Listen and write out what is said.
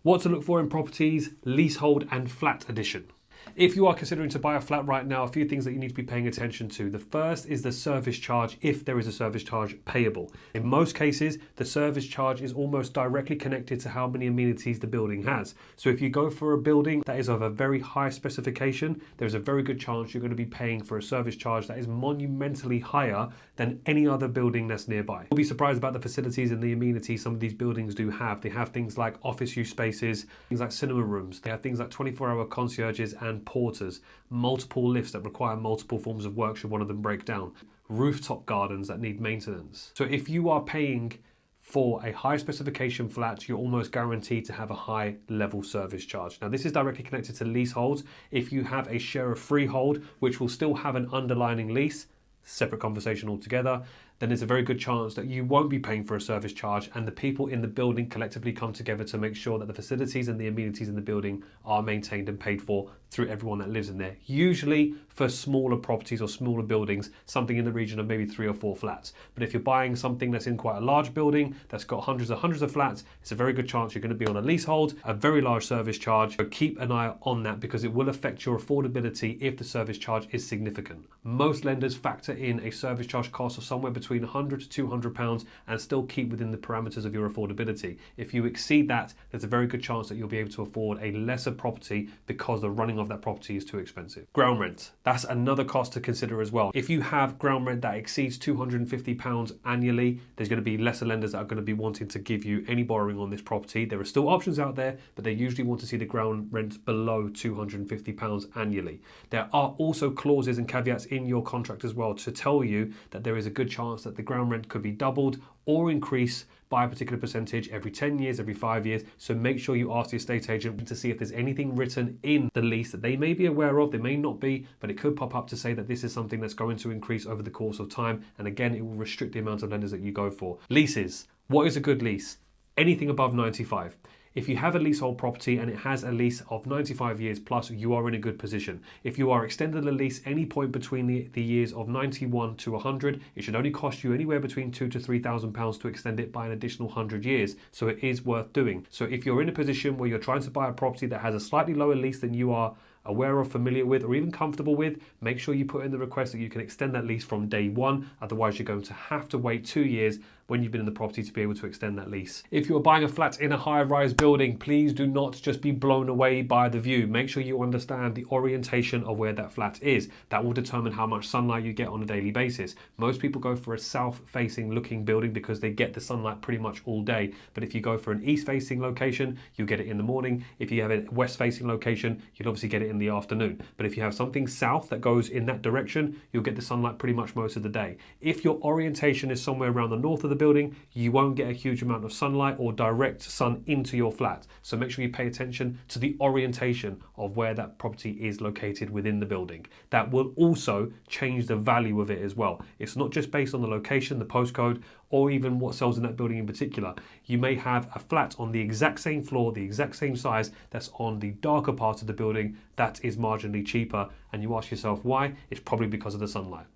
What to look for in properties, leasehold and flat edition. If you are considering to buy a flat right now, a few things that you need to be paying attention to. The first is the service charge, if there is a service charge payable. In most cases, the service charge is almost directly connected to how many amenities the building has. So if you go for a building that is of a very high specification, there's a very good chance you're going to be paying for a service charge that is monumentally higher than any other building that's nearby. You'll be surprised about the facilities and the amenities some of these buildings do have. They have things like office use spaces, things like cinema rooms. They have things like 24-hour concierges and porters, multiple lifts that require multiple forms of work should one of them break down, rooftop gardens that need maintenance. So if you are paying for a high specification flat, you're almost guaranteed to have a high level service charge. Now this is directly connected to leaseholds. If you have a share of freehold, which will still have an underlying lease, separate conversation altogether, then there's a very good chance that you won't be paying for a service charge, and the people in the building collectively come together to make sure that the facilities and the amenities in the building are maintained and paid for through everyone that lives in there. Usually for smaller properties or smaller buildings, something in the region of maybe 3 or 4 flats. But if you're buying something that's in quite a large building, that's got hundreds of flats, it's a very good chance you're going to be on a leasehold, a very large service charge. So keep an eye on that because it will affect your affordability if the service charge is significant. Most lenders factor in a service charge cost of somewhere between £100 to £200 and still keep within the parameters of your affordability. If you exceed that, there's a very good chance that you'll be able to afford a lesser property because the running of that property is too expensive. Ground rent, that's another cost to consider as well. If you have ground rent that exceeds £250 annually, there's going to be lesser lenders that are going to be wanting to give you any borrowing on this property. There are still options out there, but they usually want to see the ground rent below £250 annually. There are also clauses and caveats in your contract as well to tell you that there is a good chance that the ground rent could be doubled or increase by a particular percentage every 10 years, every 5 years. So make sure you ask the estate agent to see if there's anything written in the lease that they may be aware of, they may not be, but it could pop up to say that this is something that's going to increase over the course of time. And again, it will restrict the amount of lenders that you go for. Leases. What is a good lease? Anything above 95. If you have a leasehold property and it has a lease of 95 years plus, you are in a good position. If you are extending the lease any point between the years of 91 to 100, it should only cost you anywhere between £2,000 to £3,000 to extend it by an additional 100 years. So it is worth doing. So if you're in a position where you're trying to buy a property that has a slightly lower lease than you are aware of, familiar with, or even comfortable with, make sure you put in the request that you can extend that lease from day one. Otherwise, you're going to have to wait 2 years when you've been in the property to be able to extend that lease. If you're buying a flat in a high-rise building, please do not just be blown away by the view. Make sure you understand the orientation of where that flat is. That will determine how much sunlight you get on a daily basis. Most people go for a south-facing looking building because they get the sunlight pretty much all day. But if you go for an east-facing location, you get it in the morning. If you have a west-facing location, you'll obviously get it in the afternoon. But if you have something south that goes in that direction, you'll get the sunlight pretty much most of the day. If your orientation is somewhere around the north of the building, you won't get a huge amount of sunlight or direct sun into your flat. So make sure you pay attention to the orientation of where that property is located within the building. That will also change the value of it as well. It's not just based on the location, the postcode, or even what sells in that building in particular. You may have a flat on the exact same floor, the exact same size, that's on the darker part of the building that is marginally cheaper, and you ask yourself why. It's probably because of the sunlight.